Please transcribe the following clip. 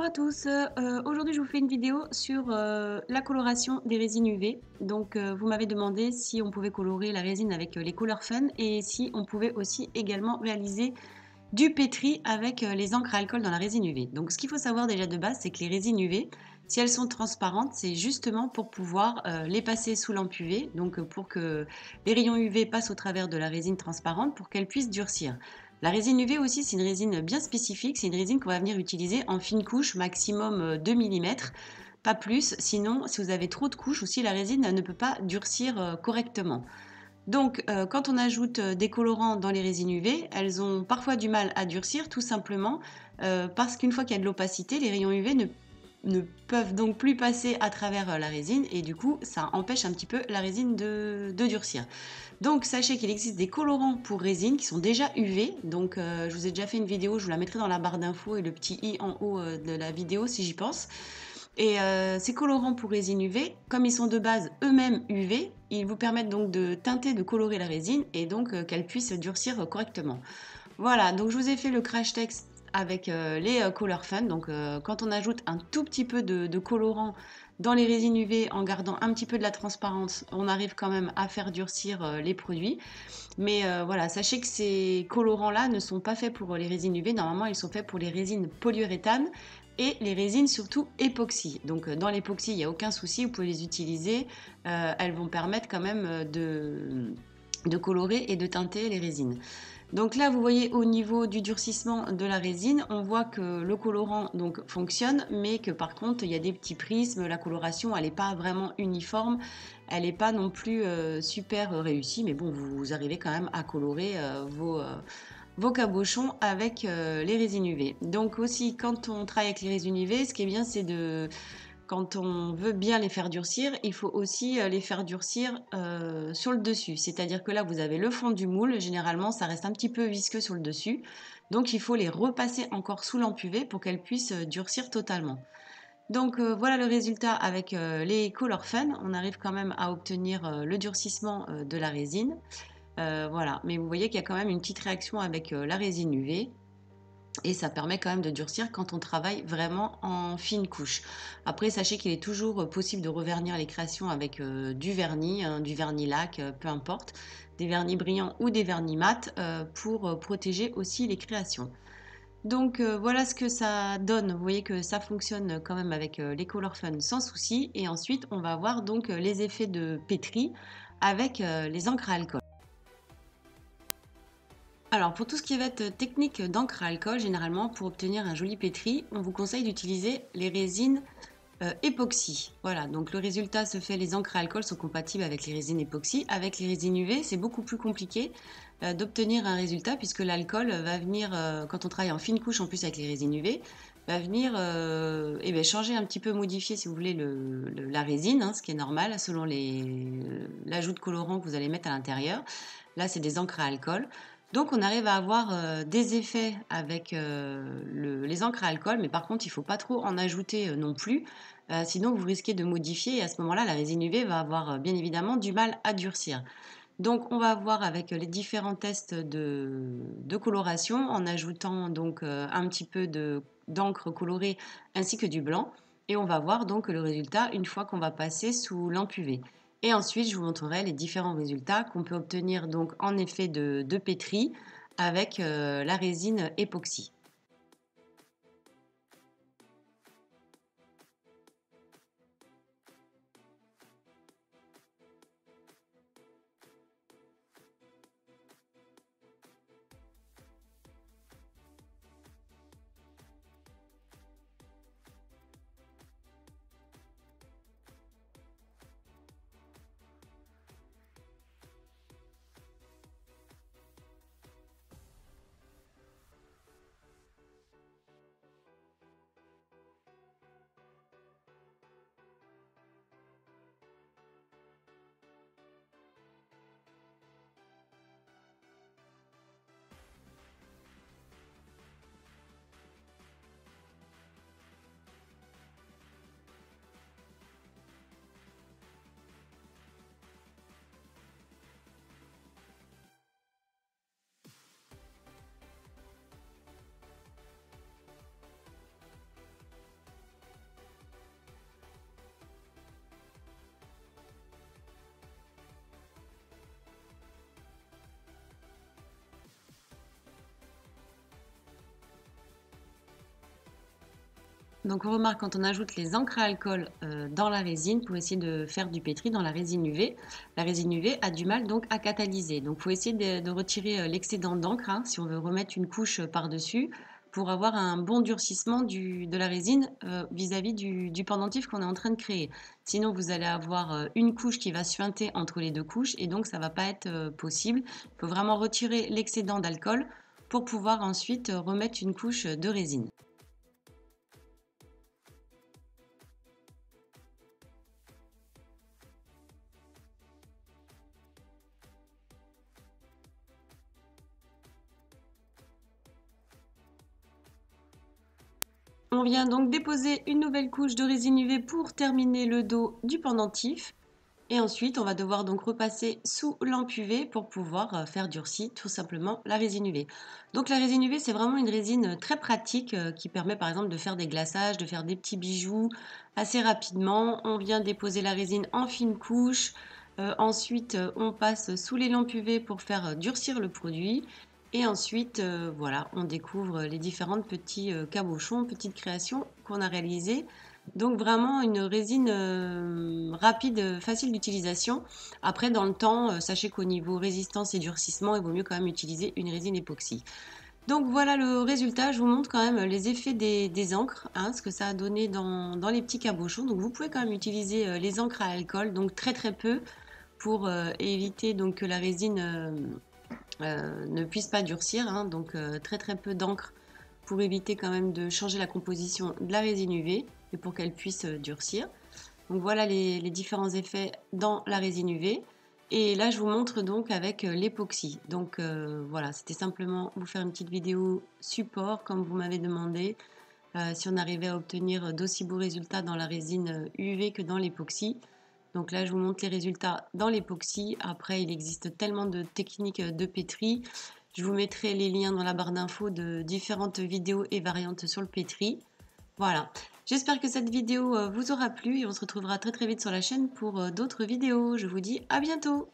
Bonjour à tous, aujourd'hui je vous fais une vidéo sur la coloration des résines UV. Donc vous m'avez demandé si on pouvait colorer la résine avec les Color Fun et si on pouvait aussi également réaliser du pétri avec les encres à alcool dans la résine UV. Donc ce qu'il faut savoir déjà de base, c'est que les résines UV, si elles sont transparentes, c'est justement pour pouvoir les passer sous lampe UV, donc pour que les rayons UV passent au travers de la résine transparente pour qu'elle puisse durcir. La résine UV aussi, c'est une résine bien spécifique, c'est une résine qu'on va venir utiliser en fine couche, maximum 2 mm, pas plus, sinon si vous avez trop de couches aussi, la résine ne peut pas durcir correctement. Donc, quand on ajoute des colorants dans les résines UV, elles ont parfois du mal à durcir, tout simplement parce qu'une fois qu'il y a de l'opacité, les rayons UV ne peuvent donc plus passer à travers la résine et du coup, ça empêche un petit peu la résine de durcir. Donc, sachez qu'il existe des colorants pour résine qui sont déjà UV. Donc, je vous ai déjà fait une vidéo, je vous la mettrai dans la barre d'infos et le petit i en haut de la vidéo si j'y pense. Et ces colorants pour résine UV, comme ils sont de base eux-mêmes UV, ils vous permettent donc de teinter, de colorer la résine et donc qu'elle puisse durcir correctement. Voilà, donc je vous ai fait le crash test avec les Color Fun. Donc quand on ajoute un tout petit peu de colorant dans les résines UV en gardant un petit peu de la transparence, on arrive quand même à faire durcir les produits. Mais voilà, sachez que ces colorants-là ne sont pas faits pour les résines UV. Normalement, ils sont faits pour les résines polyuréthane et les résines surtout époxy. Donc dans l'époxy, il n'y a aucun souci, vous pouvez les utiliser. Elles vont permettre quand même de colorer et de teinter les résines. Donc là, vous voyez au niveau du durcissement de la résine, on voit que le colorant donc fonctionne, mais que par contre, il y a des petits prismes, la coloration, elle n'est pas vraiment uniforme, elle n'est pas non plus super réussie, mais bon, vous arrivez quand même à colorer vos cabochons avec les résines UV. Donc aussi, quand on travaille avec les résines UV, ce qui est bien, c'est de quand on veut bien les faire durcir, il faut aussi les faire durcir sur le dessus. C'est-à-dire que là, vous avez le fond du moule. Généralement, ça reste un petit peu visqueux sur le dessus. Donc, il faut les repasser encore sous lampe UV pour qu'elles puissent durcir totalement. Donc, voilà le résultat avec les Color Fun. On arrive quand même à obtenir le durcissement de la résine. Voilà. Mais vous voyez qu'il y a quand même une petite réaction avec la résine UV. Et ça permet quand même de durcir quand on travaille vraiment en fine couche. Après, sachez qu'il est toujours possible de revernir les créations avec du vernis, hein, du vernis lac, peu importe, des vernis brillants ou des vernis mat pour protéger aussi les créations. Donc voilà ce que ça donne. Vous voyez que ça fonctionne quand même avec les Color Fun sans souci. Et ensuite, on va voir donc les effets de pétri avec les encres à alcool. Alors, pour tout ce qui va être technique d'encre à alcool, généralement, pour obtenir un joli pétri, on vous conseille d'utiliser les résines époxy. Voilà, donc le résultat se fait, les encres à alcool sont compatibles avec les résines époxy. Avec les résines UV, c'est beaucoup plus compliqué d'obtenir un résultat puisque l'alcool va venir, quand on travaille en fine couche en plus avec les résines UV, va venir eh bien, changer un petit peu, modifier si vous voulez la résine, hein, ce qui est normal selon l'ajout de colorant que vous allez mettre à l'intérieur. Là, c'est des encres à alcool. Donc, on arrive à avoir des effets avec les encres à alcool, mais par contre, il ne faut pas trop en ajouter non plus, sinon vous risquez de modifier et à ce moment-là, la résine UV va avoir bien évidemment du mal à durcir. Donc, on va voir avec les différents tests de coloration en ajoutant donc un petit peu d'encre colorée ainsi que du blanc, et on va voir donc le résultat une fois qu'on va passer sous lampe UV. Et ensuite, je vous montrerai les différents résultats qu'on peut obtenir donc en effet de pétri avec la résine époxy. Donc on remarque quand on ajoute les encres à alcool dans la résine pour essayer de faire du pétri dans la résine UV, la résine UV a du mal donc à catalyser. Donc il faut essayer de retirer l'excédent d'encre hein, si on veut remettre une couche par-dessus pour avoir un bon durcissement de la résine vis-à-vis du pendentif qu'on est en train de créer. Sinon vous allez avoir une couche qui va suinter entre les deux couches et donc ça ne va pas être possible. Il faut vraiment retirer l'excédent d'alcool pour pouvoir ensuite remettre une couche de résine. On vient donc déposer une nouvelle couche de résine UV pour terminer le dos du pendentif. Et ensuite, on va devoir donc repasser sous lampe UV pour pouvoir faire durcir tout simplement la résine UV. Donc la résine UV, c'est vraiment une résine très pratique qui permet par exemple de faire des glaçages, de faire des petits bijoux assez rapidement. On vient déposer la résine en fine couche. Ensuite, on passe sous les lampes UV pour faire durcir le produit. Et ensuite, voilà, on découvre les différentes petits cabochons, petites créations qu'on a réalisées. Donc vraiment une résine rapide, facile d'utilisation. Après, dans le temps, sachez qu'au niveau résistance et durcissement, il vaut mieux quand même utiliser une résine époxy. Donc voilà le résultat, je vous montre quand même les effets des encres, hein, ce que ça a donné dans les petits cabochons. Donc vous pouvez quand même utiliser les encres à alcool, donc très très peu, pour éviter donc, que la résine ne puisse pas durcir. Hein, donc très très peu d'encre pour éviter quand même de changer la composition de la résine UV et pour qu'elle puisse durcir. Donc voilà les différents effets dans la résine UV. Et là, je vous montre donc avec l'époxy. Donc voilà, c'était simplement vous faire une petite vidéo support comme vous m'avez demandé. Si on arrivait à obtenir d'aussi beaux résultats dans la résine UV que dans l'époxy. Donc là, je vous montre les résultats dans l'époxy. Après, il existe tellement de techniques de pétri. Je vous mettrai les liens dans la barre d'infos de différentes vidéos et variantes sur le pétri. Voilà. J'espère que cette vidéo vous aura plu et on se retrouvera très très vite sur la chaîne pour d'autres vidéos. Je vous dis à bientôt!